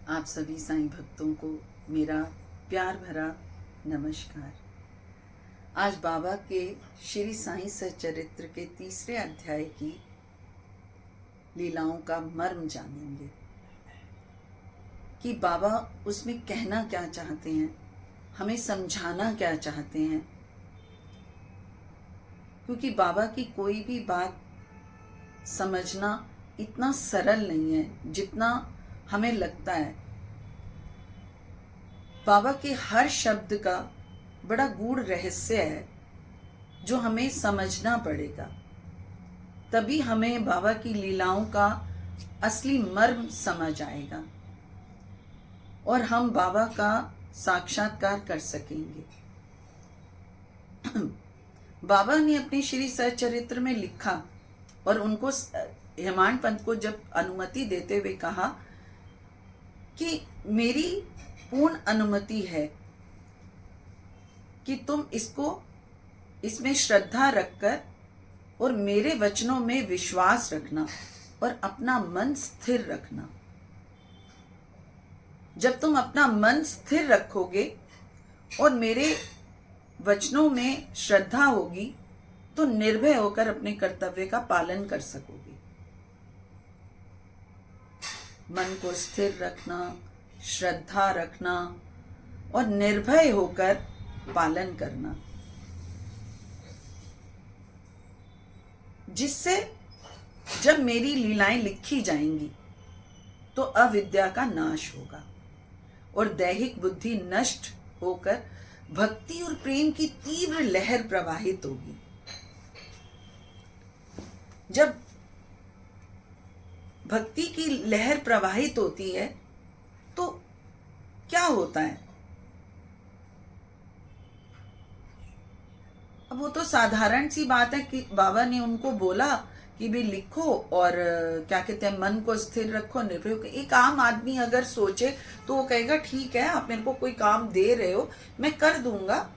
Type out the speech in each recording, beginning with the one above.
आप सभी साईं भक्तों को मेरा प्यार भरा नमस्कार। आज बाबा के श्री साईं सच्चरित्र के तीसरे अध्याय की लीलाओं का मर्म जानेंगे कि बाबा उसमें कहना क्या चाहते हैं, हमें समझाना क्या चाहते हैं। क्योंकि बाबा की कोई भी बात समझना इतना सरल नहीं है जितना हमें लगता है। बाबा के हर शब्द का बड़ा गूढ़ रहस्य है जो हमें समझना पड़ेगा, तभी हमें बाबा की लीलाओं का असली मर्म समझ आएगा और हम बाबा का साक्षात्कार कर सकेंगे। बाबा ने अपने श्री सच्चरित्र में लिखा और उनको हेमाड पंत को जब अनुमति देते हुए कहा कि मेरी पूर्ण अनुमति है कि तुम इसमें श्रद्धा रखकर और मेरे वचनों में विश्वास रखना और अपना मन स्थिर रखना। जब तुम अपना मन स्थिर रखोगे और मेरे वचनों में श्रद्धा होगी तो निर्भय होकर अपने कर्तव्य का पालन कर सकोगे। मन को स्थिर रखना, श्रद्धा रखना और निर्भय होकर पालन करना, जिससे जब मेरी लीलाएं लिखी जाएंगी तो अविद्या का नाश होगा और दैहिक बुद्धि नष्ट होकर भक्ति और प्रेम की तीव्र लहर प्रवाहित होगी। जब भक्ति की लहर प्रवाहित होती है तो क्या होता है? अब वो तो साधारण सी बात है कि बाबा ने उनको बोला कि भी लिखो और क्या कहते हैं, मन को स्थिर रखो, निर्भय होकर। एक आम आदमी अगर सोचे तो वो कहेगा ठीक है, आप मेरे को कोई काम दे रहे हो, मैं कर दूंगा,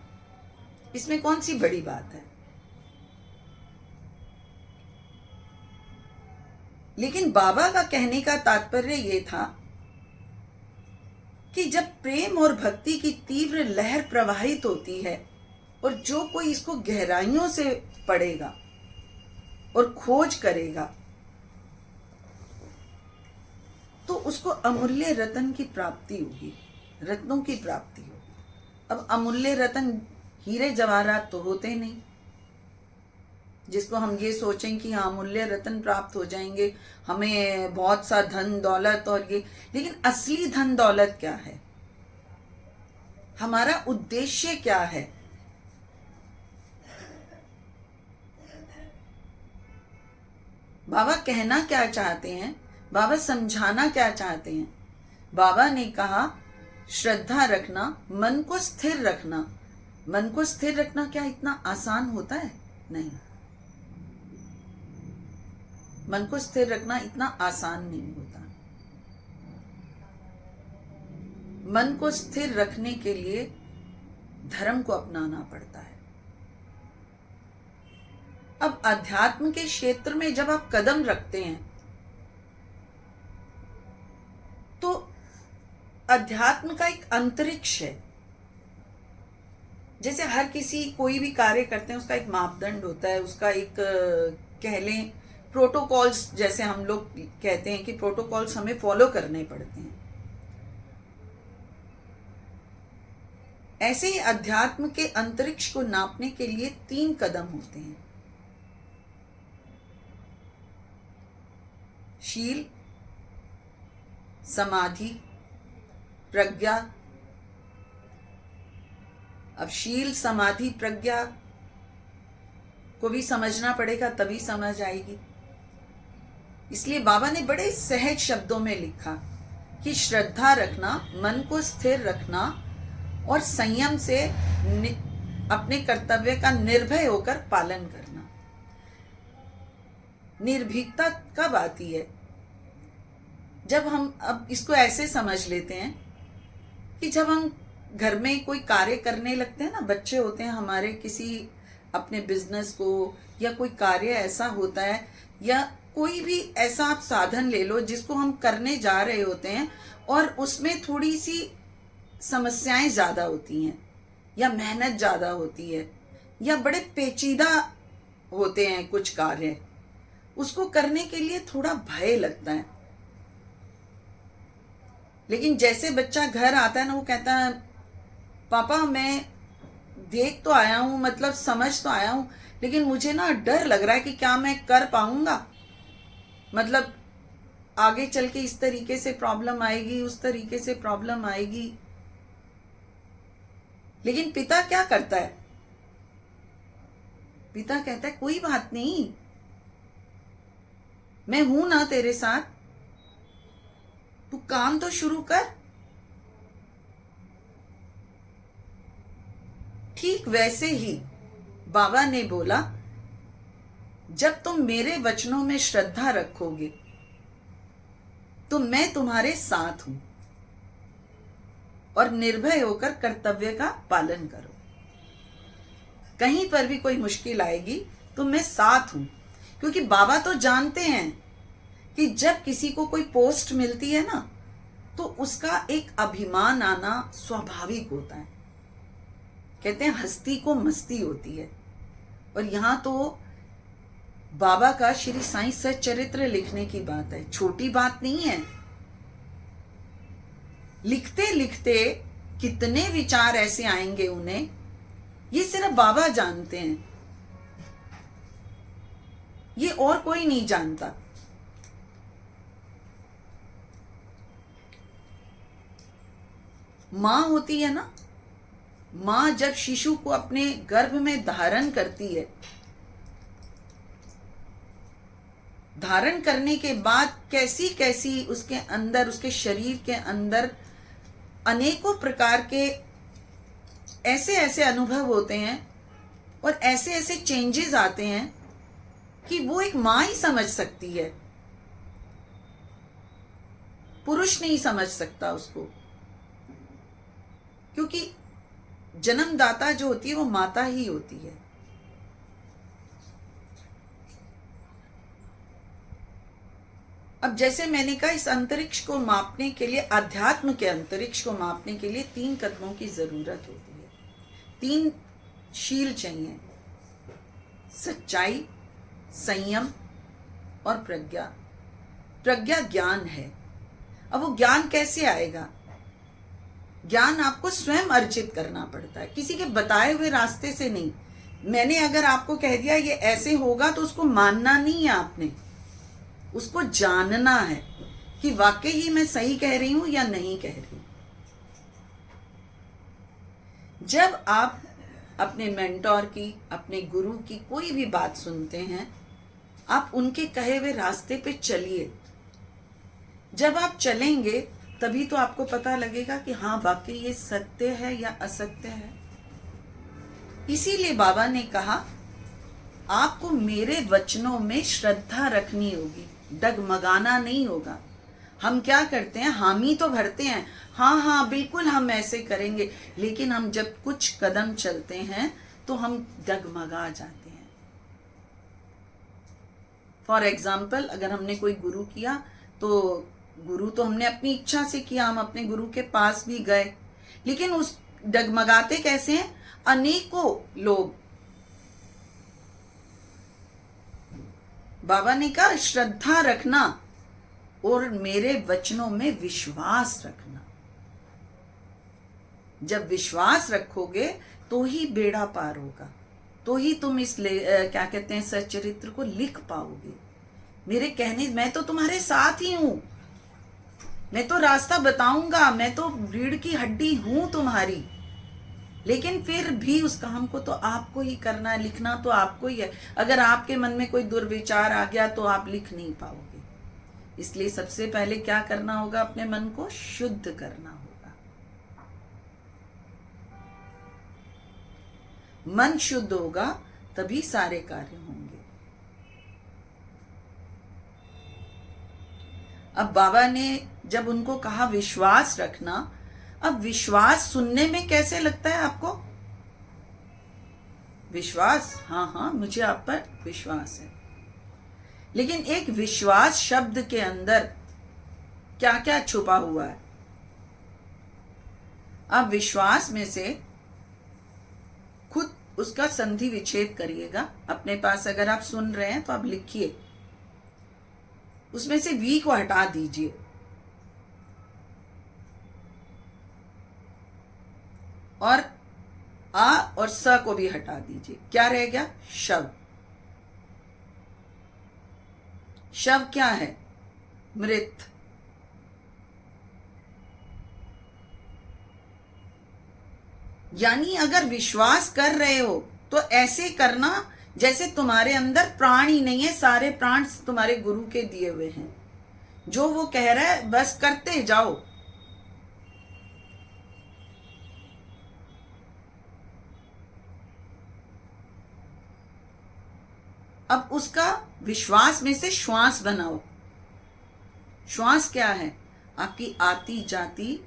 इसमें कौन सी बड़ी बात है। लेकिन बाबा का कहने का तात्पर्य ये था कि जब प्रेम और भक्ति की तीव्र लहर प्रवाहित होती है और जो कोई इसको गहराइयों से पढ़ेगा और खोज करेगा तो उसको अमूल्य रतन की प्राप्ति होगी, रत्नों की प्राप्ति होगी। अब अमूल्य रतन हीरे जवाहरात तो होते नहीं जिसको हम ये सोचें कि हाँ अमूल्य रतन प्राप्त हो जाएंगे, हमें बहुत सा धन दौलत और ये। लेकिन असली धन दौलत क्या है? हमारा उद्देश्य क्या है? बाबा कहना क्या चाहते हैं? बाबा समझाना क्या चाहते हैं? बाबा ने कहा श्रद्धा रखना, मन को स्थिर रखना। मन को स्थिर रखना क्या इतना आसान होता है? नहीं, मन को स्थिर रखना इतना आसान नहीं होता। मन को स्थिर रखने के लिए धर्म को अपनाना पड़ता है। अब अध्यात्म के क्षेत्र में जब आप कदम रखते हैं तो अध्यात्म का एक अंतरिक्ष है। जैसे हर किसी कोई भी कार्य करते हैं उसका एक मापदंड होता है, उसका एक कह लें प्रोटोकॉल्स, जैसे हम लोग कहते हैं कि प्रोटोकॉल्स हमें फॉलो करने पड़ते हैं। ऐसे ही अध्यात्म के अंतरिक्ष को नापने के लिए 3 कदम होते हैं: शील, समाधि, प्रज्ञा। अब शील, समाधि, प्रज्ञा को भी समझना पड़ेगा, तभी समझ आएगी। इसलिए बाबा ने बड़े सहज शब्दों में लिखा कि श्रद्धा रखना, मन को स्थिर रखना और संयम से अपने कर्तव्य का निर्भय होकर पालन करना। निर्भीकता कब आती है? जब हम अब इसको ऐसे समझ लेते हैं कि जब हम घर में कोई कार्य करने लगते हैं ना, बच्चे होते हैं हमारे, किसी अपने बिजनेस को या कोई कार्य ऐसा होता है या कोई भी ऐसा आप साधन ले लो जिसको हम करने जा रहे होते हैं और उसमें थोड़ी सी समस्याएं ज्यादा होती हैं या मेहनत ज्यादा होती है या बड़े पेचीदा होते हैं कुछ कार्य, उसको करने के लिए थोड़ा भय लगता है। लेकिन जैसे बच्चा घर आता है ना, वो कहता है पापा मैं देख तो आया हूं, मतलब समझ तो आया हूं, लेकिन मुझे ना डर लग रहा है कि क्या मैं कर पाऊंगा, मतलब आगे चल के इस तरीके से प्रॉब्लम आएगी, उस तरीके से प्रॉब्लम आएगी। लेकिन पिता क्या करता है? पिता कहता है कोई बात नहीं, मैं हूं ना तेरे साथ, तू काम तो शुरू कर। ठीक वैसे ही बाबा ने बोला, जब तुम मेरे वचनों में श्रद्धा रखोगे तो मैं तुम्हारे साथ हूं और निर्भय होकर कर्तव्य का पालन करो। कहीं पर भी कोई मुश्किल आएगी तो मैं साथ हूं, क्योंकि बाबा तो जानते हैं कि जब किसी को कोई पोस्ट मिलती है ना, तो उसका एक अभिमान आना स्वाभाविक होता है। कहते हैं हस्ती को मस्ती होती है। और यहां तो बाबा का श्री साईं सच्चरित्र लिखने की बात है, छोटी बात नहीं है। लिखते लिखते कितने विचार ऐसे आएंगे उन्हें, ये सिर्फ बाबा जानते हैं, ये और कोई नहीं जानता। मां होती है ना, मां जब शिशु को अपने गर्भ में धारण करती है, धारण करने के बाद कैसी कैसी उसके अंदर, उसके शरीर के अंदर अनेकों प्रकार के ऐसे ऐसे अनुभव होते हैं और ऐसे ऐसे चेंजेस आते हैं कि वो एक मां ही समझ सकती है, पुरुष नहीं समझ सकता उसको। क्योंकि जन्मदाता जो होती है वो माता ही होती है। अब जैसे मैंने कहा, इस अंतरिक्ष को मापने के लिए, अध्यात्म के अंतरिक्ष को मापने के लिए 3 कदमों की जरूरत होती है। 3 शील चाहिए, सच्चाई, संयम और प्रज्ञा। प्रज्ञा ज्ञान है। अब वो ज्ञान कैसे आएगा? ज्ञान आपको स्वयं अर्जित करना पड़ता है, किसी के बताए हुए रास्ते से नहीं। मैंने अगर आपको कह दिया ये ऐसे होगा तो उसको मानना नहीं है आपने, उसको जानना है कि वाकई ही मैं सही कह रही हूं या नहीं कह रही। जब आप अपने मेंटोर की, अपने गुरु की कोई भी बात सुनते हैं, आप उनके कहे हुए रास्ते पे चलिए। जब आप चलेंगे तभी तो आपको पता लगेगा कि हाँ वाकई ये सत्य है या असत्य है। इसीलिए बाबा ने कहा आपको मेरे वचनों में श्रद्धा रखनी होगी, डगमगाना नहीं होगा। हम क्या करते हैं, हामी तो भरते हैं, हाँ हाँ बिल्कुल हम ऐसे करेंगे, लेकिन हम जब कुछ कदम चलते हैं तो हम डगमगा जाते हैं। फॉर एग्जाम्पल, अगर हमने कोई गुरु किया तो गुरु तो हमने अपनी इच्छा से किया, हम अपने गुरु के पास भी गए, लेकिन उस डगमगाते कैसे हैं? अनेकों लोग। बाबा ने कहा श्रद्धा रखना और मेरे वचनों में विश्वास रखना। जब विश्वास रखोगे तो ही बेड़ा पार होगा, तो ही तुम इस क्या कहते हैं सच्चरित्र को लिख पाओगे। मेरे कहने, मैं तो तुम्हारे साथ ही हूं, मैं तो रास्ता बताऊंगा, मैं तो रीढ़ की हड्डी हूं तुम्हारी, लेकिन फिर भी उस काम को तो आपको ही करना है, लिखना तो आपको ही है। अगर आपके मन में कोई दुर्विचार आ गया तो आप लिख नहीं पाओगे। इसलिए सबसे पहले क्या करना होगा? अपने मन को शुद्ध करना होगा। मन शुद्ध होगा तभी सारे कार्य होंगे। अब बाबा ने जब उनको कहा विश्वास रखना, अब विश्वास सुनने में कैसे लगता है आपको? विश्वास, हाँ हाँ मुझे आप पर विश्वास है। लेकिन एक विश्वास शब्द के अंदर क्या क्या छुपा हुआ है। आप विश्वास में से खुद उसका संधि विच्छेद करिएगा। अपने पास अगर आप सुन रहे हैं तो आप लिखिए, उसमें से वी को हटा दीजिए और आ और स को भी हटा दीजिए। क्या रह गया? शव। शव क्या है? मृत। यानी अगर विश्वास कर रहे हो तो ऐसे करना जैसे तुम्हारे अंदर प्राण ही नहीं है, सारे प्राण तुम्हारे गुरु के दिए हुए हैं। जो वो कह रहा है बस करते जाओ। अब उसका विश्वास में से श्वास बनाओ। श्वास क्या है? आपकी आती जाती,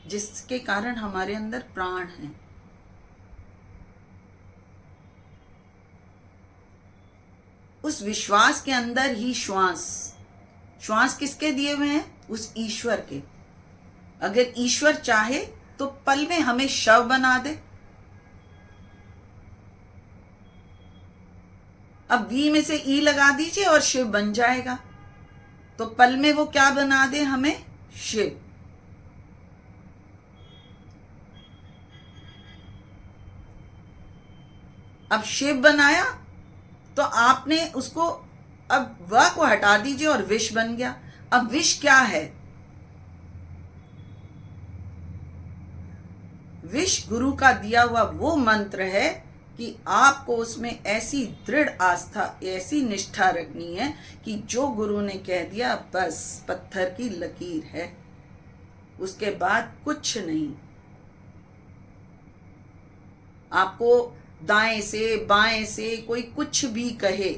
जिसके कारण हमारे अंदर प्राण है। उस विश्वास के अंदर ही श्वास। श्वास किसके दिए हुए हैं? उस ईश्वर के। अगर ईश्वर चाहे तो पल में हमें शव बना दे। अब वी में से ई लगा दीजिए और शिव बन जाएगा। तो पल में वो क्या बना दे? हमें शिव। अब शिव बनाया तो आपने उसको, अब व को हटा दीजिए और विष बन गया। अब विष क्या है? विष गुरु का दिया हुआ वो मंत्र है कि आपको उसमें ऐसी दृढ़ आस्था, ऐसी निष्ठा रखनी है कि जो गुरु ने कह दिया बस पत्थर की लकीर है, उसके बाद कुछ नहीं। आपको दाएं से बाएं से कोई कुछ भी कहे,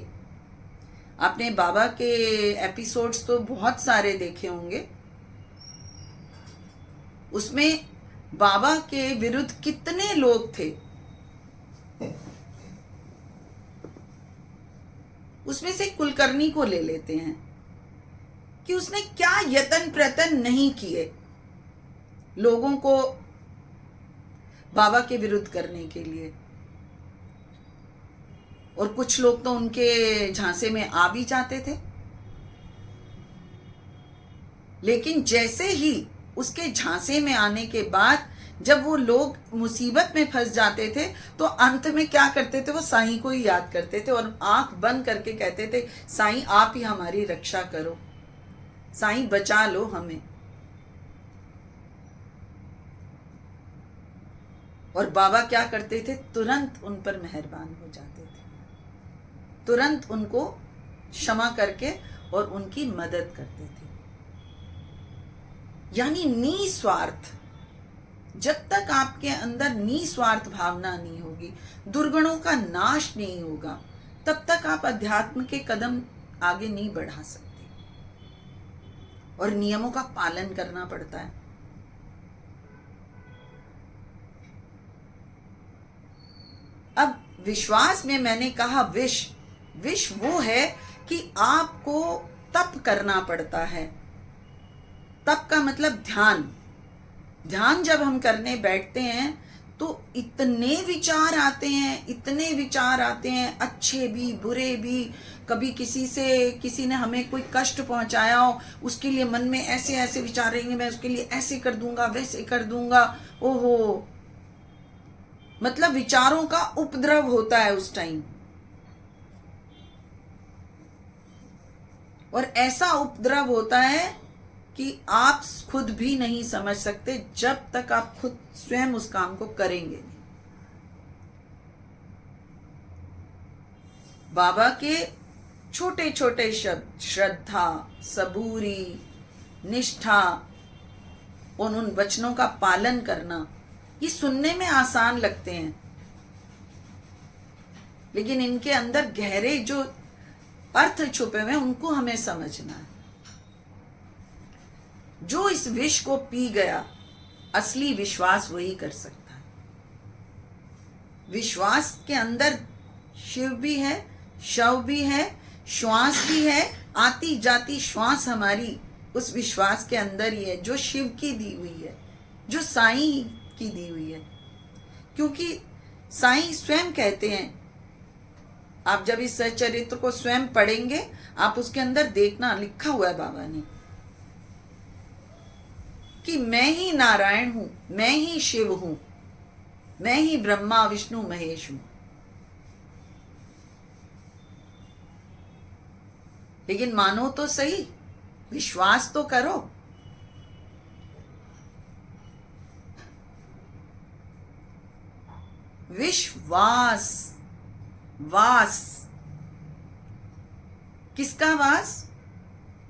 आपने बाबा के एपिसोड्स तो बहुत सारे देखे होंगे, उसमें बाबा के विरुद्ध कितने लोग थे। उसमें से कुलकर्णी को ले लेते हैं कि उसने क्या यतन प्रयत्न नहीं किए लोगों को बाबा के विरुद्ध करने के लिए। और कुछ लोग तो उनके झांसे में आ भी जाते थे, लेकिन जैसे ही उसके झांसे में आने के बाद जब वो लोग मुसीबत में फंस जाते थे तो अंत में क्या करते थे? वो साईं को ही याद करते थे और आंख बंद करके कहते थे, साईं आप ही हमारी रक्षा करो, साईं बचा लो हमें। और बाबा क्या करते थे? तुरंत उन पर मेहरबान हो जाते थे, तुरंत उनको क्षमा करके और उनकी मदद करते थे। यानी निस्वार्थ। जब तक आपके अंदर निस्वार्थ भावना नहीं होगी, दुर्गुणों का नाश नहीं होगा, तब तक आप अध्यात्म के कदम आगे नहीं बढ़ा सकते। और नियमों का पालन करना पड़ता है। अब विश्वास में मैंने कहा विष। विष वो है कि आपको तप करना पड़ता है। तप का मतलब ध्यान। ध्यान जब हम करने बैठते हैं तो इतने विचार आते हैं, इतने विचार आते हैं, अच्छे भी बुरे भी। कभी किसी ने हमें कोई कष्ट पहुंचाया हो, उसके लिए मन में ऐसे ऐसे विचार रहेंगे, मैं उसके लिए ऐसे कर दूंगा, वैसे कर दूंगा। ओहो, मतलब विचारों का उपद्रव होता है उस टाइम। और ऐसा उपद्रव होता है कि आप खुद भी नहीं समझ सकते जब तक आप खुद स्वयं उस काम को करेंगे नहीं। बाबा के छोटे छोटे शब्द, श्रद्धा, सबूरी, निष्ठा, उन वचनों का पालन करना, ये सुनने में आसान लगते हैं, लेकिन इनके अंदर गहरे जो अर्थ छुपे हुए हैं उनको हमें समझना है। जो इस विष को पी गया, असली विश्वास वही कर सकता है। विश्वास के अंदर शिव भी है, शव भी है, श्वास भी है, आती जाती श्वास हमारी उस विश्वास के अंदर ही है, जो शिव की दी हुई है, जो साईं की दी हुई है। क्योंकि साईं स्वयं कहते हैं, आप जब इस चरित्र को स्वयं पढ़ेंगे, आप उसके अंदर देखना, लिखा हुआ है बाबा ने कि मैं ही नारायण हूं, मैं ही शिव हूं, मैं ही ब्रह्मा विष्णु महेश हूं। लेकिन मानो तो सही, विश्वास तो करो। विश्वास, वास, किसका वास?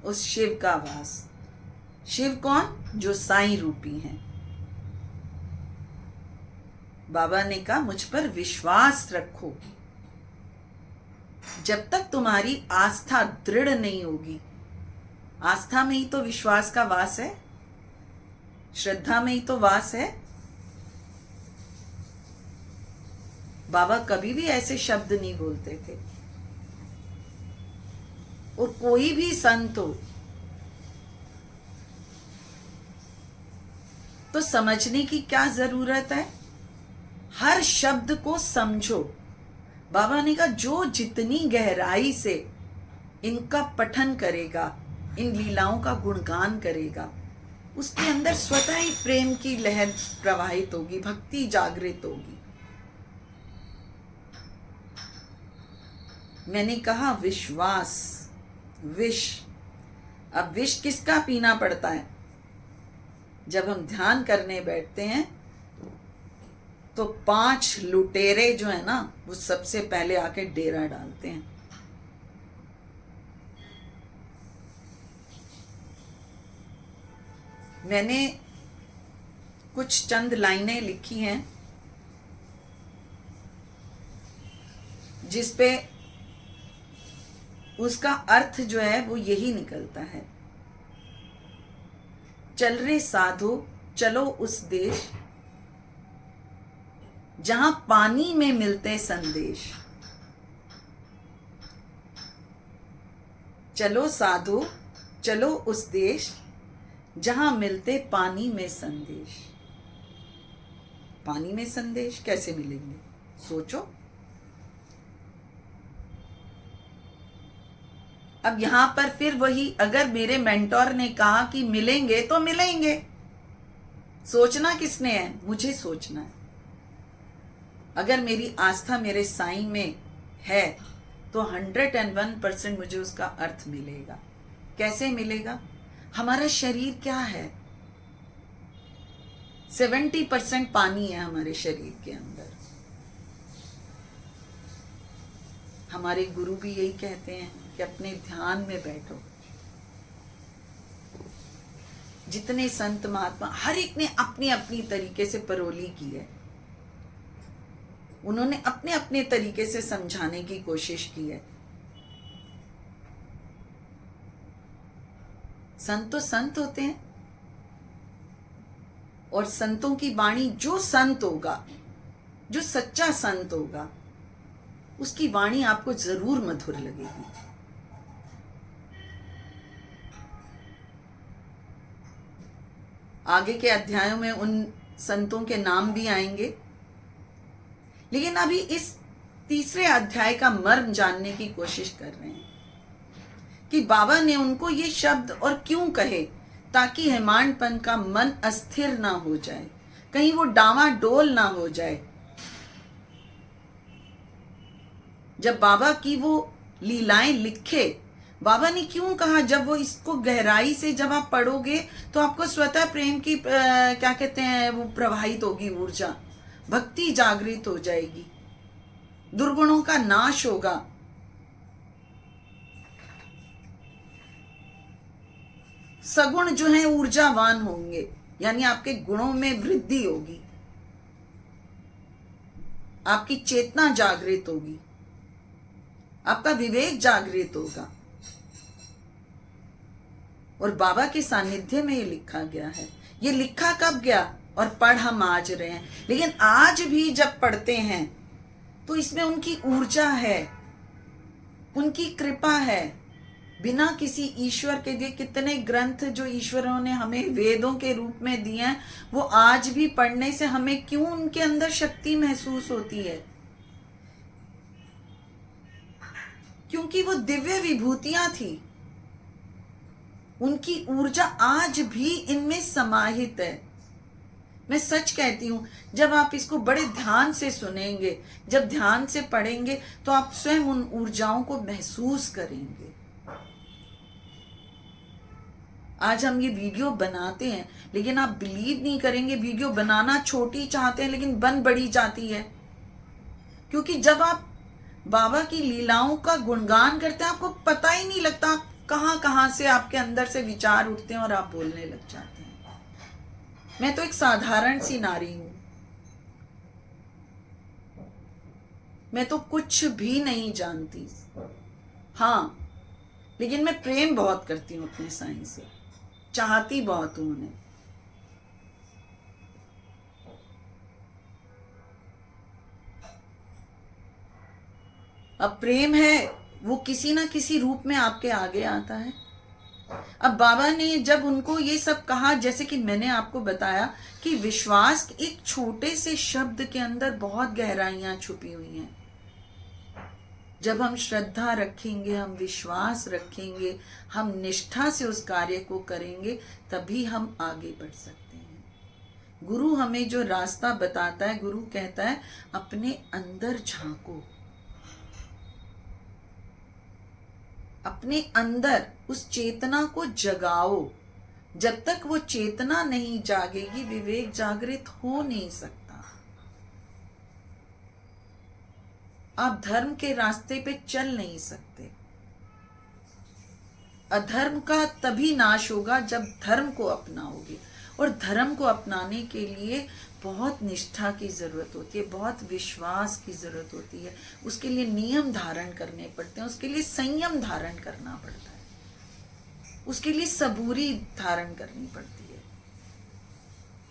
उस शिव का वास। शिव कौन? जो साईं रूपी हैं। बाबा ने कहा मुझ पर विश्वास रखो। जब तक तुम्हारी आस्था दृढ़ नहीं होगी, आस्था में ही तो विश्वास का वास है, श्रद्धा में ही तो वास है। बाबा कभी भी ऐसे शब्द नहीं बोलते थे। और कोई भी संत हो तो समझने की क्या जरूरत है? हर शब्द को समझो। बाबा ने कहा जो जितनी गहराई से इनका पठन करेगा, इन लीलाओं का गुणगान करेगा, उसके अंदर स्वतः ही प्रेम की लहर प्रवाहित होगी, भक्ति जागृत होगी। मैंने कहा विश्वास, विष। अब विष किसका पीना पड़ता है? जब हम ध्यान करने बैठते हैं तो 5 लुटेरे जो है ना, वो सबसे पहले आके डेरा डालते हैं। मैंने कुछ चंद लाइनें लिखी हैं जिसपे उसका अर्थ जो है वो यही निकलता है। चल रे साधु चलो उस देश, जहां पानी में मिलते संदेश। चलो साधु चलो उस देश, जहां मिलते पानी में संदेश। पानी में संदेश कैसे मिलेंगे? सोचो। अब यहां पर फिर वही, अगर मेरे मेंटोर ने कहा कि मिलेंगे तो मिलेंगे, सोचना किसने है? मुझे सोचना है। अगर मेरी आस्था मेरे साईं में है तो 101% मुझे उसका अर्थ मिलेगा। कैसे मिलेगा? हमारा शरीर क्या है? 70% पानी है हमारे शरीर के अंदर। हमारे गुरु भी यही कहते हैं कि अपने ध्यान में बैठो। जितने संत महात्मा, हर एक ने अपनी अपनी तरीके से परोली की है। उन्होंने अपने अपने तरीके से समझाने की कोशिश की है। संत तो संत होते हैं, और संतों की वाणी, जो संत होगा, जो सच्चा संत होगा, उसकी वाणी आपको जरूर मधुर लगेगी। आगे के अध्यायों में उन संतों के नाम भी आएंगे, लेकिन अभी इस तीसरे अध्याय का मर्म जानने की कोशिश कर रहे हैं कि बाबा ने उनको ये शब्द और क्यों कहे, ताकि हेमाडपंत का मन अस्थिर ना हो जाए, कहीं वो डावाडोल ना हो जाए। जब बाबा की वो लीलाएं लिखे, बाबा ने क्यों कहा? जब वो इसको गहराई से जब आप पढ़ोगे तो आपको स्वतः प्रेम की क्या कहते हैं, वो प्रवाहित होगी ऊर्जा, भक्ति जागृत हो जाएगी, दुर्गुणों का नाश होगा। सगुण जो है ऊर्जावान होंगे, यानी आपके गुणों में वृद्धि होगी, आपकी चेतना जागृत होगी, आपका विवेक जागृत होगा। और बाबा के सानिध्य में ये लिखा गया है। ये लिखा कब गया? और पढ़ हम आज रहे हैं, लेकिन आज भी जब पढ़ते हैं तो इसमें उनकी ऊर्जा है। उनकी कृपा है। बिना किसी ईश्वर के दिए कितने ग्रंथ जो ईश्वरों ने हमें वेदों के रूप में दिए हैं, वो आज भी पढ़ने से हमें क्यों उनके अंदर शक्ति महसूस होती है? क्योंकि वो दिव्य विभूतियां थी। उनकी ऊर्जा आज भी इनमें समाहित है। मैं सच कहती हूं, जब आप इसको बड़े ध्यान से सुनेंगे, जब ध्यान से पढ़ेंगे, तो आप स्वयं उन ऊर्जाओं को महसूस करेंगे। आज हम ये वीडियो बनाते हैं, लेकिन आप बिलीव नहीं करेंगे, वीडियो बनाना छोटी चाहते हैं लेकिन बन बड़ी जाती है। क्योंकि जब आप बाबा की लीलाओं का गुणगान करते हैं, आपको पता ही नहीं लगता कहां कहां से आपके अंदर से विचार उठते हैं और आप बोलने लग जाते हैं। मैं तो एक साधारण सी नारी हूं, मैं तो कुछ भी नहीं जानती। हाँ, लेकिन मैं प्रेम बहुत करती हूं अपने साईं से, चाहती बहुत हूं उन्हें। अब प्रेम है, वो किसी ना किसी रूप में आपके आगे आता है। अब बाबा ने जब उनको ये सब कहा, जैसे कि मैंने आपको बताया कि विश्वास एक छोटे से शब्द के अंदर बहुत गहराइयां छुपी हुई हैं। जब हम श्रद्धा रखेंगे, हम विश्वास रखेंगे, हम निष्ठा से उस कार्य को करेंगे, तभी हम आगे बढ़ सकते हैं। गुरु हमें जो रास्ता बताता है, गुरु कहता है अपने अंदर झांको, अपने अंदर उस चेतना को जगाओ। जब तक वो चेतना नहीं जागेगी, विवेक जागृत हो नहीं सकता। आप धर्म के रास्ते पे चल नहीं सकते। अधर्म का तभी नाश होगा जब धर्म को अपनाओगे, और धर्म को अपनाने के लिए बहुत निष्ठा की जरूरत होती है, बहुत विश्वास की जरूरत होती है। उसके लिए नियम धारण करने पड़ते हैं, उसके लिए संयम धारण करना पड़ता है, उसके लिए सबूरी धारण करनी पड़ती है।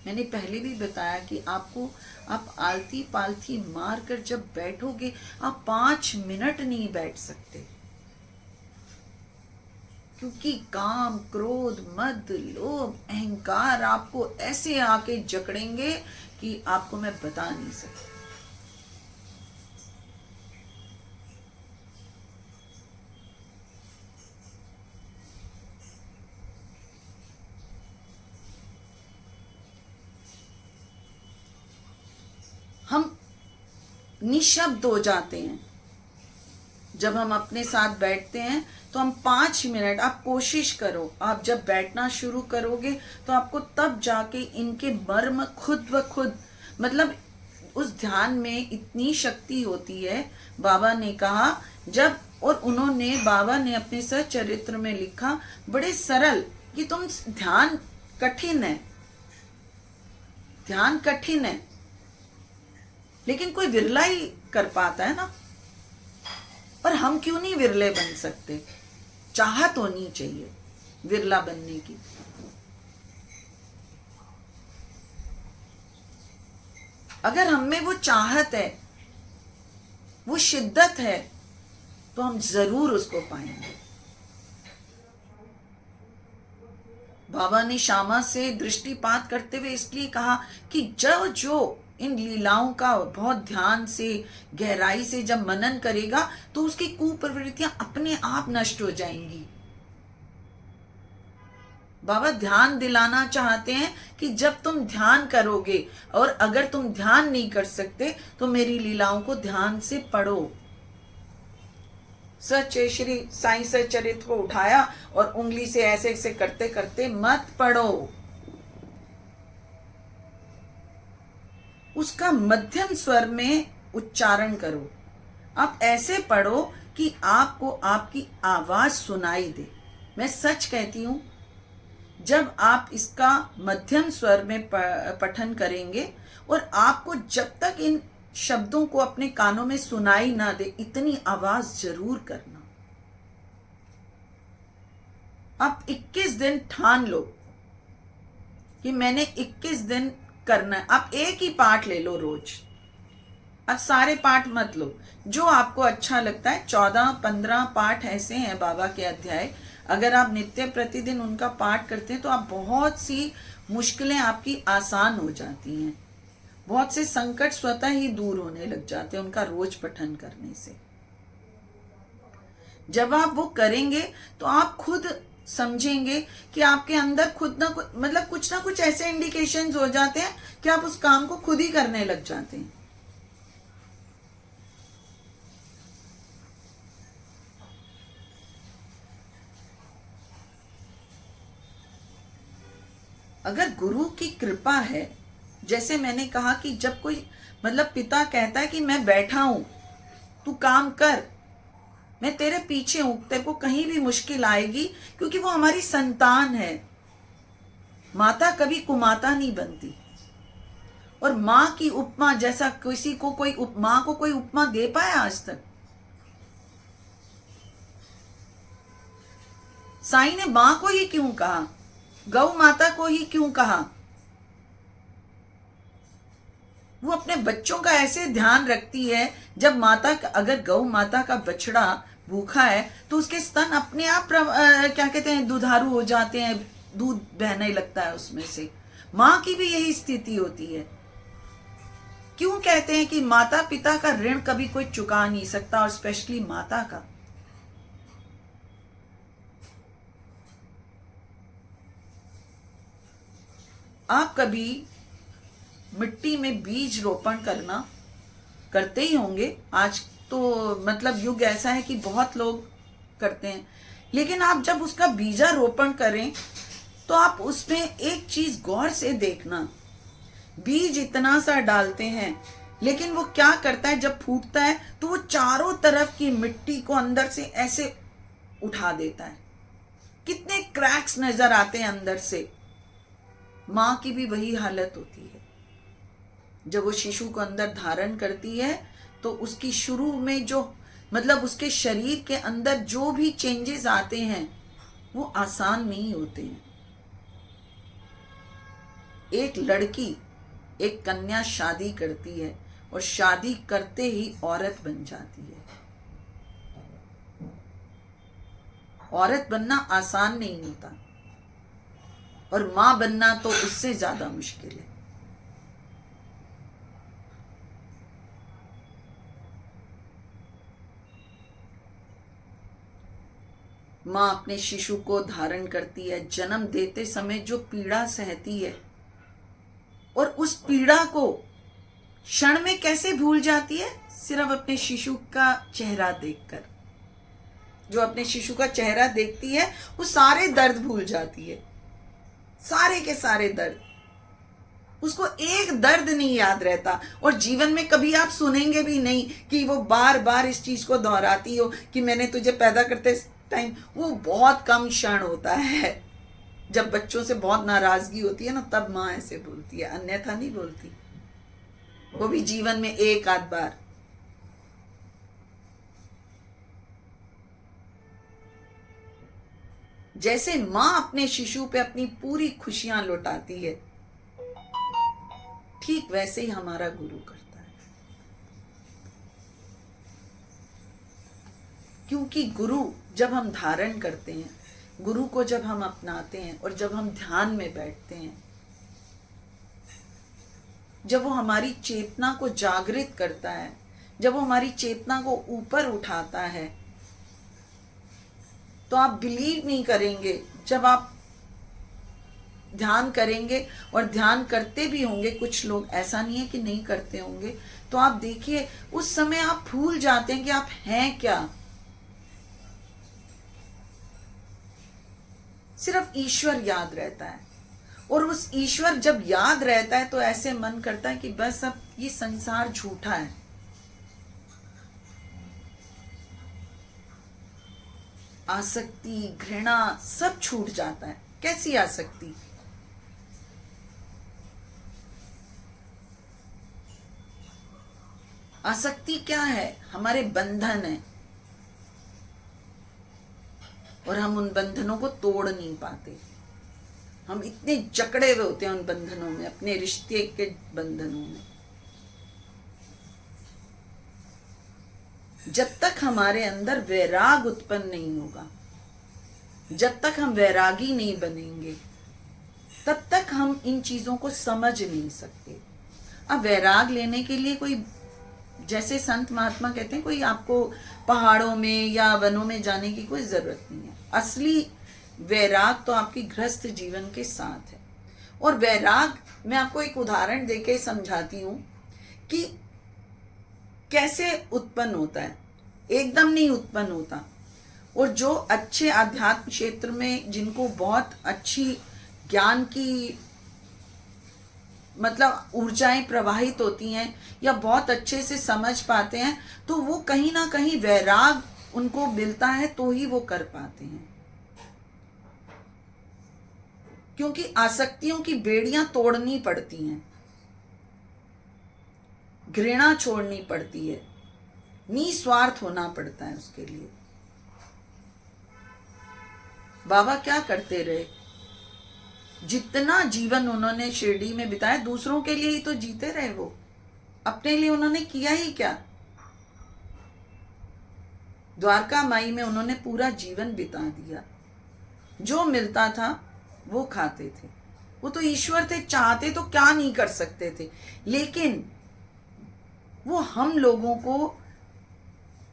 मैंने पहले भी बताया कि आप आलती पालती मार कर जब बैठोगे, आप 5 मिनट नहीं बैठ सकते, क्योंकि काम, क्रोध, मद, लोभ, अहंकार आपको ऐसे आके जकड़ेंगे कि आपको मैं बता नहीं सकती। हम निशब्द हो जाते हैं जब हम अपने साथ बैठते हैं। तो हम 5 मिनट, आप कोशिश करो, आप जब बैठना शुरू करोगे तो आपको तब जाके इनके मर्म खुद ब खुद, मतलब उस ध्यान में इतनी शक्ति होती है। बाबा ने कहा जब, और उन्होंने, बाबा ने अपने सच्चरित्र में लिखा बड़े सरल कि तुम ध्यान कठिन है, ध्यान कठिन है, लेकिन कोई विरला ही कर पाता है ना। और हम क्यों नहीं विरले बन सकते? चाहत होनी चाहिए विरला बनने की। अगर हम में वो चाहत है, वो शिद्दत है, तो हम जरूर उसको पाएंगे। बाबा ने श्यामा से दृष्टिपात करते हुए इसलिए कहा कि जो इन लीलाओं का बहुत ध्यान से, गहराई से जब मनन करेगा, तो उसकी कुप्रवृत्तियां अपने आप नष्ट हो जाएंगी। बाबा ध्यान दिलाना चाहते हैं कि जब तुम ध्यान करोगे, और अगर तुम ध्यान नहीं कर सकते तो मेरी लीलाओं को ध्यान से पढ़ो। सच्चे श्री साईं सच्चरित्र को उठाया और उंगली से ऐसे ऐसे करते करते मत पढ़ो, उसका मध्यम स्वर में उच्चारण करो। आप ऐसे पढ़ो कि आपको आपकी आवाज सुनाई दे। मैं सच कहती हूं, जब आप इसका मध्यम स्वर में पठन करेंगे, और आपको जब तक इन शब्दों को अपने कानों में सुनाई ना दे, इतनी आवाज जरूर करना। आप 21 दिन ठान लो कि मैंने 21 दिन करना है। आप एक ही पाठ ले लो रोज, अब सारे पाठ मत लो, जो आपको अच्छा लगता है। 14-15 पाठ ऐसे हैं बाबा के अध्याय, अगर आप नित्य प्रतिदिन उनका पाठ करते हैं तो आप बहुत सी मुश्किलें आपकी आसान हो जाती हैं, बहुत से संकट स्वतः ही दूर होने लग जाते हैं उनका रोज पठन करने से। जब आप वो करेंगे तो आप खुद समझेंगे कि आपके अंदर खुद ना कुछ मतलब कुछ ना कुछ ऐसे इंडिकेशंस हो जाते हैं कि आप उस काम को खुद ही करने लग जाते हैं। अगर गुरु की कृपा है, जैसे मैंने कहा कि जब कोई मतलब पिता कहता है कि मैं बैठा हूं, तू काम कर, मैं तेरे पीछे हूं, तेरे को कहीं भी मुश्किल आएगी, क्योंकि वो हमारी संतान है। माता कभी कुमाता नहीं बनती, और माँ की उपमा जैसा किसी को कोई माँ को कोई उपमा दे पाया आज तक? साईं ने माँ को ही क्यों कहा, गौ माता को ही क्यों कहा? वो अपने बच्चों का ऐसे ध्यान रखती है। जब माता अगर गौ माता का बछड़ा भूखा है तो उसके स्तन अपने आप क्या कहते हैं, दुधारू हो जाते हैं, दूध बहने लगता है उसमें से। माँ की भी यही स्थिति होती है। क्यों कहते हैं कि माता पिता का ऋण कभी कोई चुका नहीं सकता, और स्पेशली माता का। आप कभी मिट्टी में बीज रोपण करना करते ही होंगे, आज तो मतलब युग ऐसा है कि बहुत लोग करते हैं, लेकिन आप जब उसका बीजा रोपण करें तो आप उसमें एक चीज गौर से देखना। बीज इतना सा डालते हैं, लेकिन वो क्या करता है, जब फूटता है तो वो चारों तरफ की मिट्टी को अंदर से ऐसे उठा देता है। कितने क्रैक्स नजर आते हैं अंदर से। माँ की भी वही हालत होती है। जब वो शिशु को अंदर धारण करती है तो उसकी शुरू में जो मतलब उसके शरीर के अंदर जो भी चेंजेस आते हैं वो आसान नहीं होते हैं। एक लड़की, एक कन्या शादी करती है और शादी करते ही औरत बन जाती है। औरत बनना आसान नहीं होता, और मां बनना तो उससे ज्यादा मुश्किल है। मां अपने शिशु को धारण करती है, जन्म देते समय जो पीड़ा सहती है, और उस पीड़ा को क्षण में कैसे भूल जाती है, सिर्फ अपने शिशु का चेहरा देखकर। जो अपने शिशु का चेहरा देखती है वो सारे दर्द भूल जाती है, सारे के सारे दर्द। उसको एक दर्द नहीं याद रहता, और जीवन में कभी आप सुनेंगे भी नहीं कि वो बार बार इस चीज को दोहराती हो कि मैंने तुझे पैदा करते टाइम। वो बहुत कम क्षण होता है। जब बच्चों से बहुत नाराजगी होती है ना, तब माँ ऐसे बोलती है, अन्यथा नहीं बोलती। वो भी जीवन में एक आध बार। जैसे माँ अपने शिशु पे अपनी पूरी खुशियां लुटाती है, ठीक वैसे ही हमारा गुरु करता है। क्योंकि गुरु जब हम धारण करते हैं, गुरु को जब हम अपनाते हैं और जब हम ध्यान में बैठते हैं, जब वो हमारी चेतना को जागृत करता है, जब वो हमारी चेतना को ऊपर उठाता है, तो आप बिलीव नहीं करेंगे। जब आप ध्यान करेंगे, और ध्यान करते भी होंगे कुछ लोग, ऐसा नहीं है कि नहीं करते होंगे, तो आप देखिए उस समय आप भूल जाते हैं कि आप हैं क्या। सिर्फ ईश्वर याद रहता है, और उस ईश्वर जब याद रहता है तो ऐसे मन करता है कि बस अब ये संसार झूठा है। आसक्ति, घृणा सब छूट जाता है। कैसी आसक्ति? आसक्ति क्या है? हमारे बंधन है, और हम उन बंधनों को तोड़ नहीं पाते। हम इतने जकड़े हुए होते हैं उन बंधनों में, अपने रिश्ते के बंधनों में। जब तक हमारे अंदर वैराग उत्पन्न नहीं होगा, जब तक हम वैरागी नहीं बनेंगे, तब तक हम इन चीजों को समझ नहीं सकते। अब वैराग लेने के लिए कोई, जैसे संत महात्मा कहते हैं, कोई आपको पहाड़ों में या वनों में जाने की कोई जरूरत नहीं है। असली वैराग तो आपकी गृहस्थ जीवन के साथ है। और वैराग मैं आपको एक उदाहरण देके समझाती हूं कि कैसे उत्पन्न होता है। एकदम नहीं उत्पन्न होता। और जो अच्छे आध्यात्म क्षेत्र में, जिनको बहुत अच्छी ज्ञान की मतलब ऊर्जाएं प्रवाहित होती हैं या बहुत अच्छे से समझ पाते हैं, तो वो कहीं ना कहीं वैराग उनको मिलता है तो ही वो कर पाते हैं। क्योंकि आसक्तियों की बेड़ियां तोड़नी पड़ती हैं, घृणा छोड़नी पड़ती है, निस्वार्थ होना पड़ता है उसके लिए। बाबा क्या करते रहे, जितना जीवन उन्होंने शिरडी में बिताया दूसरों के लिए ही तो जीते रहे। वो अपने लिए उन्होंने किया ही क्या। द्वारका माई में उन्होंने पूरा जीवन बिता दिया। जो मिलता था वो खाते थे। वो तो ईश्वर थे, चाहते तो क्या नहीं कर सकते थे। लेकिन वो हम लोगों को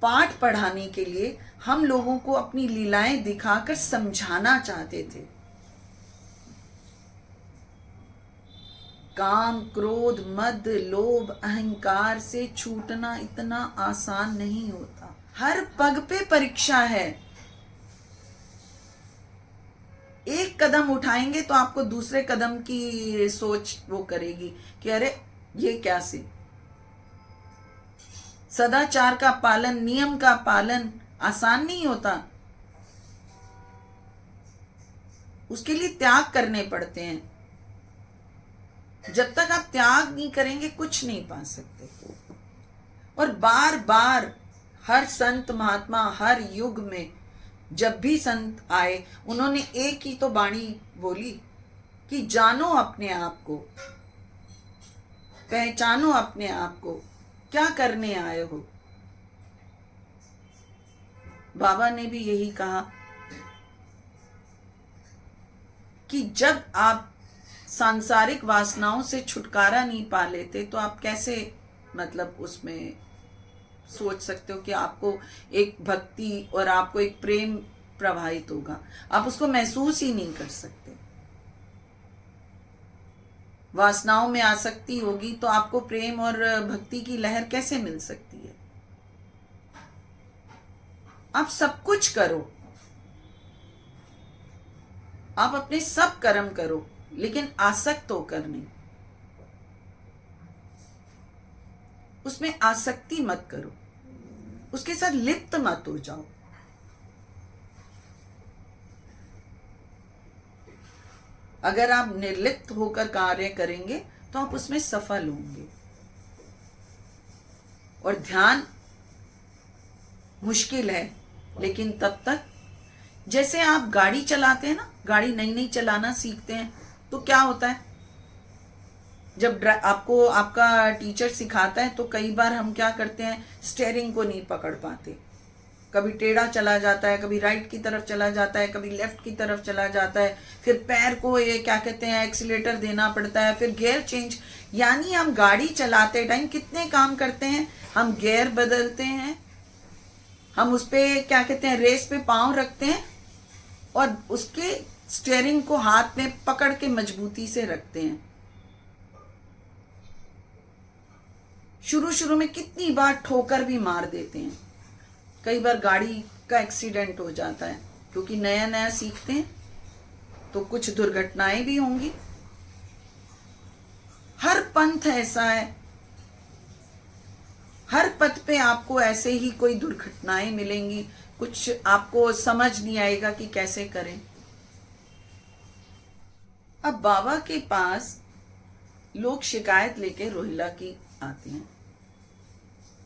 पाठ पढ़ाने के लिए, हम लोगों को अपनी लीलाएं दिखाकर समझाना चाहते थे। काम, क्रोध, मद, लोभ, अहंकार से छूटना इतना आसान नहीं होता। हर पग पे परीक्षा है। एक कदम उठाएंगे तो आपको दूसरे कदम की सोच वो करेगी कि अरे ये क्या से। सदाचार का पालन, नियम का पालन आसान नहीं होता। उसके लिए त्याग करने पड़ते हैं। जब तक आप त्याग नहीं करेंगे कुछ नहीं पा सकते। और बार बार हर संत महात्मा, हर युग में जब भी संत आए, उन्होंने एक ही तो वाणी बोली कि जानो अपने आप को, पहचानो अपने आप को, क्या करने आए हो। बाबा ने भी यही कहा कि जब आप सांसारिक वासनाओं से छुटकारा नहीं पा लेते तो आप कैसे मतलब उसमें सोच सकते हो कि आपको एक भक्ति और आपको एक प्रेम प्रवाहित होगा। आप उसको महसूस ही नहीं कर सकते। वासनाओं में आसक्ति होगी तो आपको प्रेम और भक्ति की लहर कैसे मिल सकती है। आप सब कुछ करो, आप अपने सब कर्म करो, लेकिन आसक्त होकर नहीं। उसमें आसक्ति मत करो, उसके साथ लिप्त मत हो जाओ। अगर आप निर्लिप्त होकर कार्य करेंगे तो आप उसमें सफल होंगे। और ध्यान मुश्किल है, लेकिन तब तक, जैसे आप गाड़ी चलाते हैं ना, गाड़ी नई नई चलाना सीखते हैं तो क्या होता है, जब आपको आपका टीचर सिखाता है तो कई बार हम क्या करते हैं, स्टीयरिंग को नहीं पकड़ पाते। कभी टेढ़ा चला जाता है, कभी राइट की तरफ चला जाता है, कभी लेफ्ट की तरफ चला जाता है। फिर पैर को ये क्या कहते हैं, एक्सीलेटर देना पड़ता है, फिर गियर चेंज। यानी हम गाड़ी चलाते टाइम कितने काम करते हैं। हम गियर बदलते हैं, हम उस पे क्या कहते हैं, रेस पे पांव रखते हैं और उसके स्टीयरिंग को हाथ में पकड़ के मजबूती से रखते हैं। शुरू शुरू में कितनी बार ठोकर भी मार देते हैं। कई बार गाड़ी का एक्सीडेंट हो जाता है, क्योंकि नया नया सीखते हैं तो कुछ दुर्घटनाएं भी होंगी। हर पंथ ऐसा है, हर पथ पे आपको ऐसे ही कोई दुर्घटनाएं मिलेंगी। कुछ आपको समझ नहीं आएगा कि कैसे करें। अब बाबा के पास लोग शिकायत लेके रोहिला की आते हैं,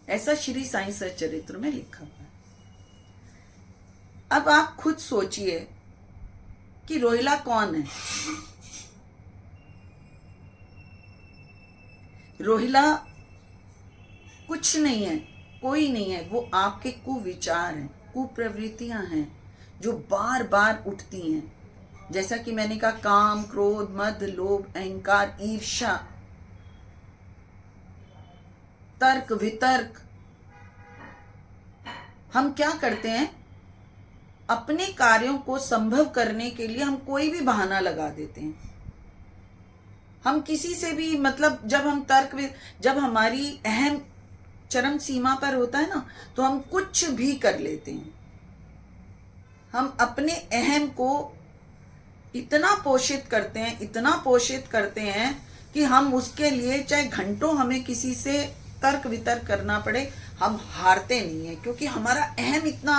ऐसा श्री साईं सच्चरित्र में लिखा हुआ है। अब आप खुद सोचिए कि रोहिला कौन है। रोहिला कुछ नहीं है, कोई नहीं है, वो आपके कुविचार हैं, कुप्रवृत्तियां हैं जो बार बार उठती हैं। जैसा कि मैंने कहा, काम, क्रोध, मद, लोभ, अहंकार, ईर्ष्या, तर्क, वितर्क। हम क्या करते हैं, अपने कार्यों को संभव करने के लिए हम कोई भी बहाना लगा देते हैं। हम किसी से भी, मतलब जब हम जब हमारी अहम चरम सीमा पर होता है ना, तो हम कुछ भी कर लेते हैं। हम अपने अहम को इतना पोषित करते हैं, इतना पोषित करते हैं कि हम उसके लिए चाहे घंटों हमें किसी से तर्क वितर्क करना पड़े, हम हारते नहीं है, क्योंकि हमारा अहम इतना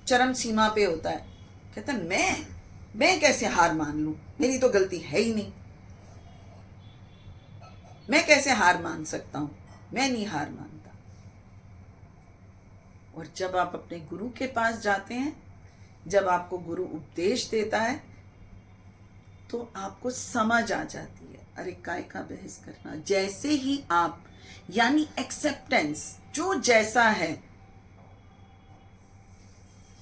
चरम सीमा पे होता है। कहता है मैं कैसे हार मान लूं, मेरी तो गलती है ही नहीं, मैं कैसे हार मान सकता हूं, मैं नहीं हार मानता। और जब आप अपने गुरु के पास जाते हैं, जब आपको गुरु उपदेश देता है, तो आपको समझ आ जाती है, अरे काय का बहस करना। जैसे ही आप, यानी एक्सेप्टेंस, जो जैसा है।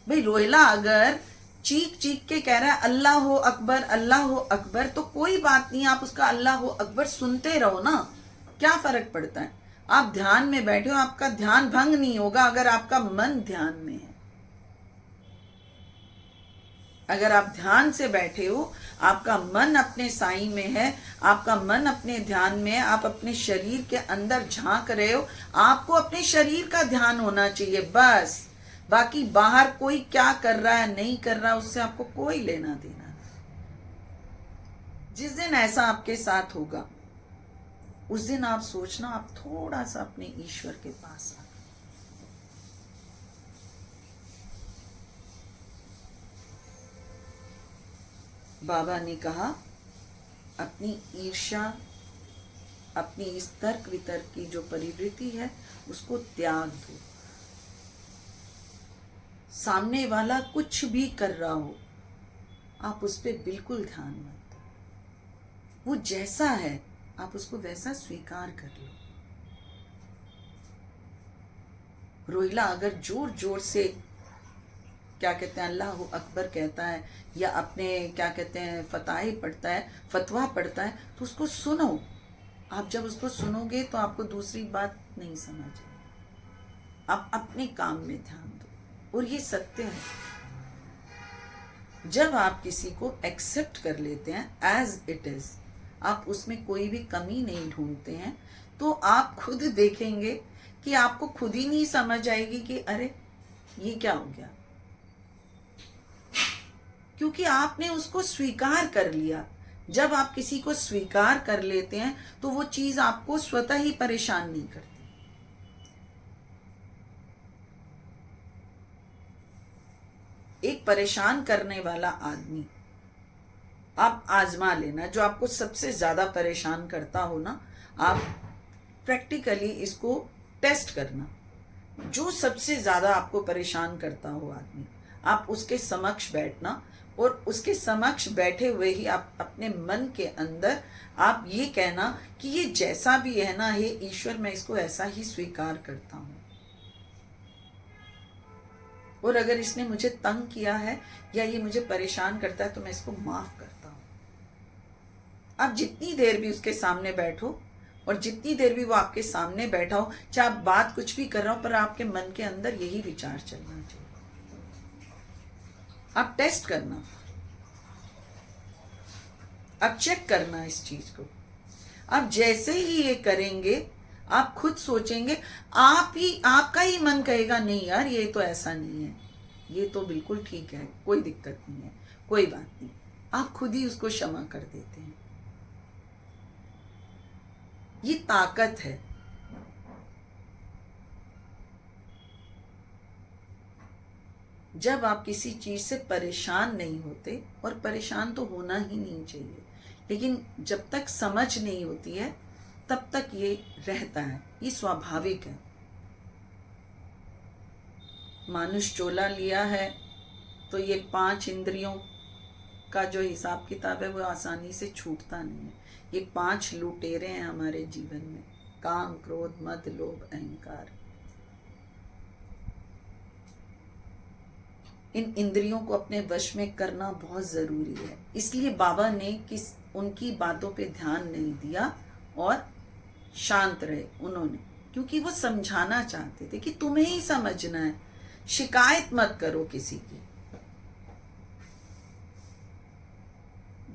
भाई रोहिला अगर चीख चीख के कह रहा है अल्लाह हो अकबर, अल्लाह हो अकबर, तो कोई बात नहीं, आप उसका अल्लाह हो अकबर सुनते रहो ना, क्या फर्क पड़ता है। आप ध्यान में बैठे हो, आपका ध्यान भंग नहीं होगा अगर आपका मन ध्यान में है। अगर आप ध्यान से बैठे हो, आपका मन अपने साईं में है, आपका मन अपने ध्यान में है, आप अपने शरीर के अंदर झांक रहे हो, आपको अपने शरीर का ध्यान होना चाहिए बस। बाकी बाहर कोई क्या कर रहा है नहीं कर रहा, उससे आपको कोई लेना देना नहीं। जिस दिन ऐसा आपके साथ होगा, उस दिन आप सोचना, आप थोड़ा सा अपने ईश्वर के पास आ। बाबा ने कहा, अपनी ईर्ष्या, अपनी इस तर्क वितर्क की जो परिवृत्ति है, उसको त्याग दो। सामने वाला कुछ भी कर रहा हो, आप उस पर बिल्कुल ध्यान मत दो। वो जैसा है, आप उसको वैसा स्वीकार कर लो। रोहिला अगर जोर जोर से क्या कहते हैं अल्लाह अकबर कहता है, या अपने क्या कहते हैं फताहे पढ़ता है, फतवा पढ़ता है, तो उसको सुनो। आप जब उसको सुनोगे तो आपको दूसरी बात नहीं समझ आएगी। आप अपने काम में ध्यान दो। और ये सत्य है, जब आप किसी को एक्सेप्ट कर लेते हैं एज इट इज, आप उसमें कोई भी कमी नहीं ढूंढते हैं, तो आप खुद देखेंगे कि आपको खुद ही नहीं समझ आएगी कि अरे ये क्या हो गया, क्योंकि आपने उसको स्वीकार कर लिया। जब आप किसी को स्वीकार कर लेते हैं, तो वो चीज आपको स्वतः ही परेशान नहीं करती। एक परेशान करने वाला आदमी आप आजमा लेना, जो आपको सबसे ज्यादा परेशान करता हो ना, आप प्रैक्टिकली इसको टेस्ट करना। जो सबसे ज्यादा आपको परेशान करता हो आदमी, आप उसके समक्ष बैठना, और उसके समक्ष बैठे हुए ही आप अपने मन के अंदर आप ये कहना कि ये जैसा भी है ना, हे ईश्वर, मैं इसको ऐसा ही स्वीकार करता हूं, और अगर इसने मुझे तंग किया है या ये मुझे परेशान करता है, तो मैं इसको माफ करता हूं। आप जितनी देर भी उसके सामने बैठो, और जितनी देर भी वो आपके सामने बैठा हो, चाहे आप बात कुछ भी कर रहा हो, पर आपके मन के अंदर यही विचार चलना चाहिए। आप टेस्ट करना, आप चेक करना इस चीज को। आप जैसे ही ये करेंगे, आप खुद सोचेंगे, आपका ही मन कहेगा नहीं यार, ये तो ऐसा नहीं है, ये तो बिल्कुल ठीक है, कोई दिक्कत नहीं है, कोई बात नहीं। आप खुद ही उसको क्षमा कर देते हैं। ये ताकत है। जब आप किसी चीज से परेशान नहीं होते, और परेशान तो होना ही नहीं चाहिए, लेकिन जब तक समझ नहीं होती है तब तक ये रहता है, ये स्वाभाविक है। मानुष चोला लिया है, तो ये 5 इंद्रियों का जो हिसाब किताब है वो आसानी से छूटता नहीं है। ये 5 लुटेरे हैं हमारे जीवन में। काम, क्रोध, मद, लोभ, अहंकार। इन इंद्रियों को अपने वश में करना बहुत जरूरी है। इसलिए बाबा ने उनकी बातों पे ध्यान नहीं दिया और शांत रहे उन्होंने, क्योंकि वो समझाना चाहते थे कि तुम्हें ही समझना है, शिकायत मत करो किसी की।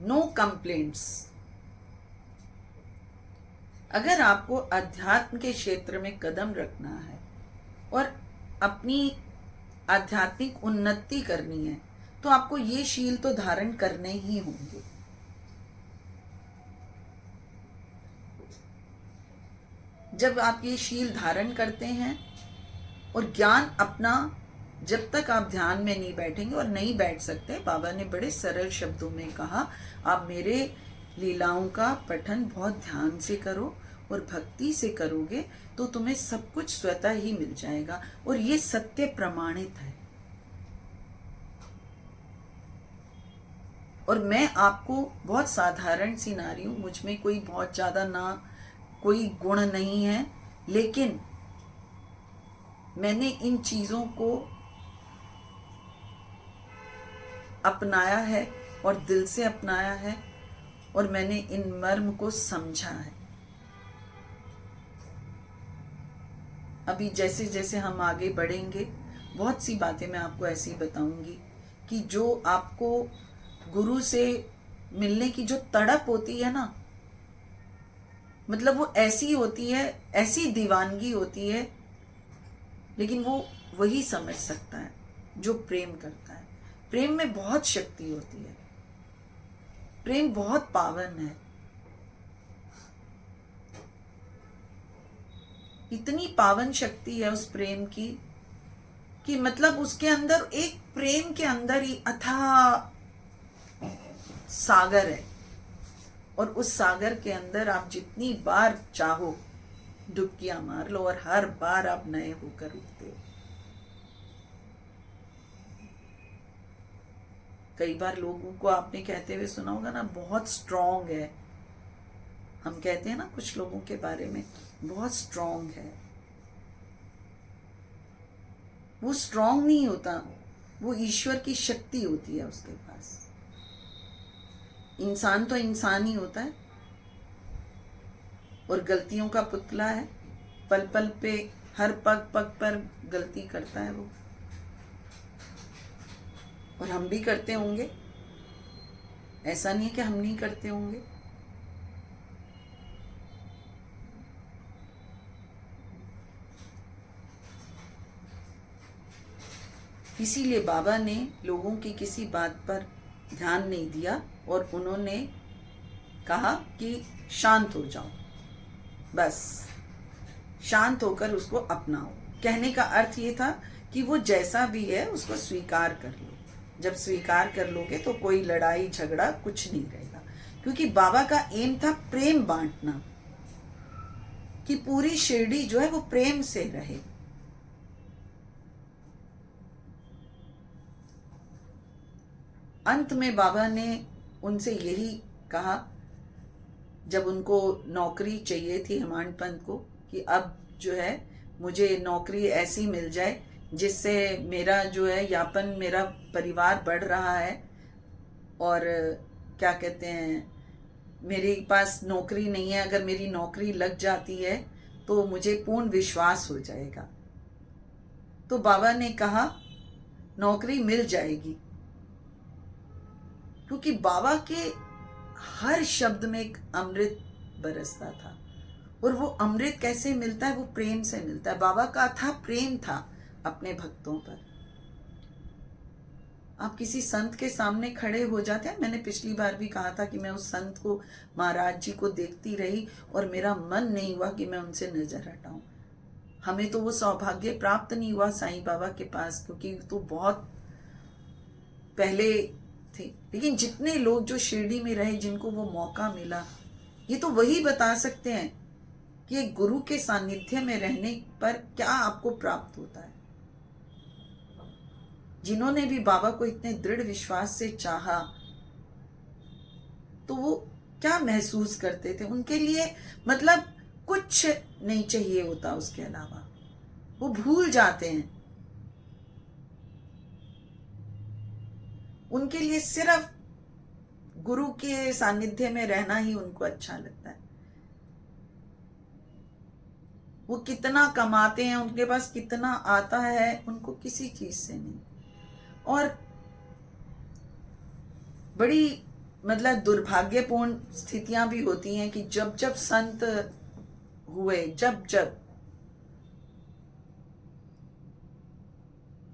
No complaints. अगर आपको अध्यात्म के क्षेत्र में कदम रखना है और अपनी आध्यात्मिक उन्नति करनी है तो आपको ये शील तो धारण करने ही होंगे। जब आप ये शील धारण करते हैं और ज्ञान अपना, जब तक आप ध्यान में नहीं बैठेंगे, और नहीं बैठ सकते, बाबा ने बड़े सरल शब्दों में कहा, आप मेरे लीलाओं का पठन बहुत ध्यान से करो और भक्ति से करोगे तो तुम्हें सब कुछ स्वतः ही मिल जाएगा। और ये सत्य प्रमाणित है। और मैं आपको बहुत साधारण सी नारी हूं, मुझ में कोई बहुत ज्यादा ना कोई गुण नहीं है, लेकिन मैंने इन चीजों को अपनाया है और दिल से अपनाया है और मैंने इन मर्म को समझा है। अभी जैसे जैसे हम आगे बढ़ेंगे बहुत सी बातें मैं आपको ऐसी बताऊंगी कि जो आपको गुरु से मिलने की जो तड़प होती है ना, मतलब वो ऐसी होती है, ऐसी दीवानगी होती है, लेकिन वो वही समझ सकता है जो प्रेम करता है। प्रेम में बहुत शक्ति होती है, प्रेम बहुत पावन है। इतनी पावन शक्ति है उस प्रेम की कि मतलब उसके अंदर, एक प्रेम के अंदर ही अथाह सागर है, और उस सागर के अंदर आप जितनी बार चाहो डुबकियां मार लो और हर बार आप नए होकर उठते हो। कई बार लोगों को आपने कहते हुए सुना होगा ना, बहुत स्ट्रांग है। हम कहते हैं ना कुछ लोगों के बारे में, बहुत स्ट्रांग है। वो स्ट्रांग नहीं होता, वो ईश्वर की शक्ति होती है उसके पास। इंसान तो इंसान ही होता है और गलतियों का पुतला है, पल पल पे, हर पग पग पर गलती करता है वो, और हम भी करते होंगे, ऐसा नहीं है कि हम नहीं करते होंगे। इसीलिए बाबा ने लोगों की किसी बात पर ध्यान नहीं दिया और उन्होंने कहा कि शांत हो जाओ, बस शांत होकर उसको अपनाओ। कहने का अर्थ ये था कि वो जैसा भी है उसको स्वीकार कर लो। जब स्वीकार कर लोगे तो कोई लड़ाई झगड़ा कुछ नहीं रहेगा, क्योंकि बाबा का एम था प्रेम बांटना, कि पूरी शिरडी जो है वो प्रेम से रहे। अंत में बाबा ने उनसे यही कहा, जब उनको नौकरी चाहिए थी हेमांड पंत को, कि अब जो है मुझे नौकरी ऐसी मिल जाए जिससे मेरा जो है यापन, मेरा परिवार बढ़ रहा है, और क्या कहते हैं, मेरे पास नौकरी नहीं है, अगर मेरी नौकरी लग जाती है तो मुझे पूर्ण विश्वास हो जाएगा। तो बाबा ने कहा नौकरी मिल जाएगी, क्योंकि बाबा के हर शब्द में एक अमृत बरसता था। और वो अमृत कैसे मिलता है? वो प्रेम से मिलता है। बाबा का था प्रेम था अपने भक्तों पर। आप किसी संत के सामने खड़े हो जाते हैं, मैंने पिछली बार भी कहा था कि मैं उस संत को, महाराज जी को देखती रही और मेरा मन नहीं हुआ कि मैं उनसे नजर हटाऊं। हमें तो वो सौभाग्य प्राप्त नहीं हुआ साईं बाबा के पास, क्योंकि तो बहुत पहले थे। लेकिन जितने लोग जो शिरडी में रहे, जिनको वो मौका मिला, ये तो वही बता सकते हैं कि एक गुरु के सानिध्य में रहने पर क्या आपको प्राप्त होता है। जिन्होंने भी बाबा को इतने दृढ़ विश्वास से चाहा, तो वो क्या महसूस करते थे, उनके लिए मतलब कुछ नहीं चाहिए होता उसके अलावा, वो भूल जाते हैं। उनके लिए सिर्फ गुरु के सानिध्य में रहना ही उनको अच्छा लगता है। वो कितना कमाते हैं, उनके पास कितना आता है, उनको किसी चीज से नहीं। और बड़ी मतलब दुर्भाग्यपूर्ण स्थितियां भी होती हैं कि जब जब संत हुए, जब जब,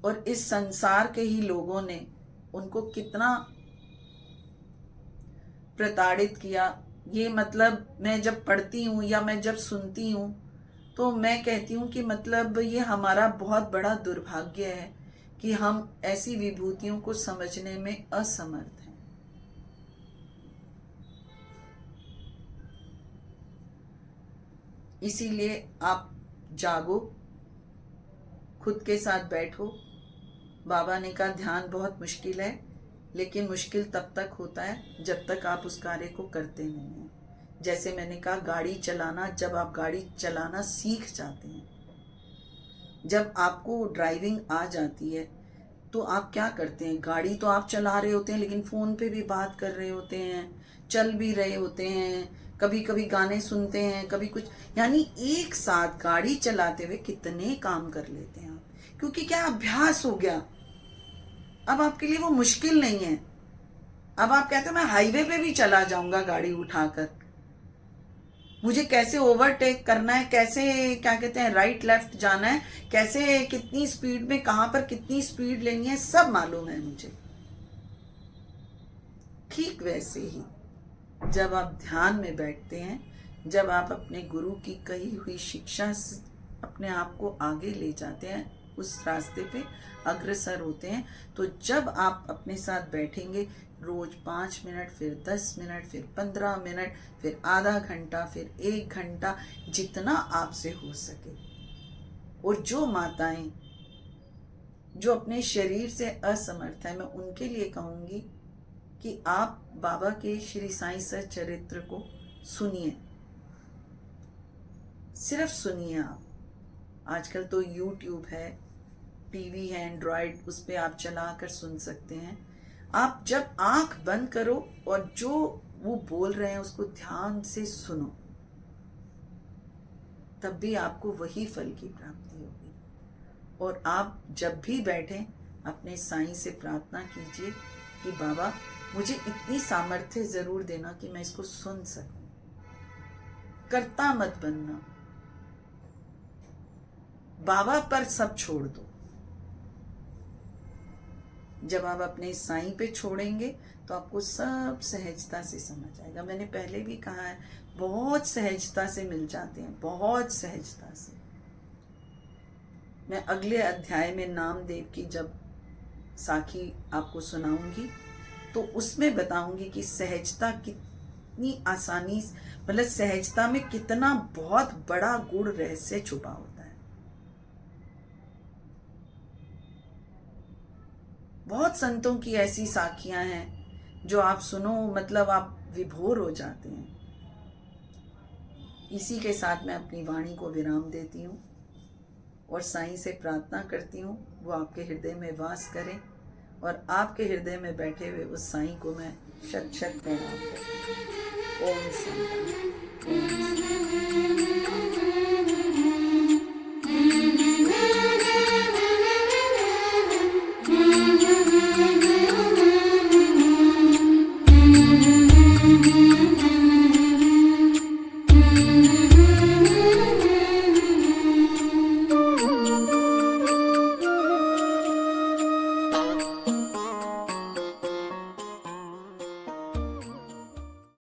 और इस संसार के ही लोगों ने उनको कितना प्रताड़ित किया। ये मतलब मैं जब पढ़ती हूँ या मैं जब सुनती हूँ तो मैं कहती हूँ कि मतलब ये हमारा बहुत बड़ा दुर्भाग्य है कि हम ऐसी विभूतियों को समझने में असमर्थ हैं। इसीलिए आप जागो, खुद के साथ बैठो। बाबा ने कहा ध्यान बहुत मुश्किल है, लेकिन मुश्किल तब तक होता है जब तक आप उस कार्य को करते नहीं हैं। जैसे मैंने कहा गाड़ी चलाना, जब आप गाड़ी चलाना सीख जाते हैं, जब आपको ड्राइविंग आ जाती है तो आप क्या करते हैं, गाड़ी तो आप चला रहे होते हैं लेकिन फ़ोन पे भी बात कर रहे होते हैं, चल भी रहे होते हैं, कभी कभी गाने सुनते हैं, कभी कुछ, यानी एक साथ गाड़ी चलाते हुए कितने काम कर लेते हैं आप। क्योंकि क्या अभ्यास हो गया, अब आपके लिए वो मुश्किल नहीं है। अब आप कहते हैं मैं हाईवे पे भी चला जाऊंगा गाड़ी उठाकर, मुझे कैसे ओवरटेक करना है, कैसे क्या कहते हैं राइट लेफ्ट जाना है, कैसे कितनी स्पीड में कहां पर कितनी स्पीड लेनी है, सब मालूम है मुझे। ठीक वैसे ही जब आप ध्यान में बैठते हैं, जब आप अपने गुरु की कही हुई शिक्षा से अपने आप को आगे ले जाते हैं, उस रास्ते पे अग्रसर होते हैं, तो जब आप अपने साथ बैठेंगे रोज 5 मिनट, फिर 10 मिनट, फिर 15 मिनट, फिर आधा घंटा, फिर 1 घंटा, जितना आपसे हो सके। और जो माताएं जो अपने शरीर से असमर्थ है, मैं उनके लिए कहूंगी कि आप बाबा के श्री साईं सच्चरित्र को सुनिए, सिर्फ सुनिए। आप आजकल तो यूट्यूब है, टीवी है, एंड्रॉयड, उस पर आप चला कर सुन सकते हैं। आप जब आंख बंद करो और जो वो बोल रहे हैं उसको ध्यान से सुनो, तब भी आपको वही फल की प्राप्ति होगी। और आप जब भी बैठें अपने साईं से प्रार्थना कीजिए कि बाबा मुझे इतनी सामर्थ्य जरूर देना कि मैं इसको सुन सकूं। करता मत बनना, बाबा पर सब छोड़ दो। जब आप अपने साईं पे छोड़ेंगे तो आपको सब सहजता से समझ आएगा। मैंने पहले भी कहा है, बहुत सहजता से मिल जाते हैं, बहुत सहजता से। मैं अगले अध्याय में नामदेव की जब साखी आपको सुनाऊंगी तो उसमें बताऊंगी कि सहजता कितनी आसानी, मतलब सहजता में कितना बहुत बड़ा गूढ़ रहस्य छुपा होता है। बहुत संतों की ऐसी साखियां हैं जो आप सुनो, मतलब आप विभोर हो जाते हैं। इसी के साथ मैं अपनी वाणी को विराम देती हूँ और साईं से प्रार्थना करती हूँ वो आपके हृदय में वास करें, और आपके हृदय में बैठे हुए उस साईं को मैं शत शत प्रणाम करती हूँ। ओम शांति।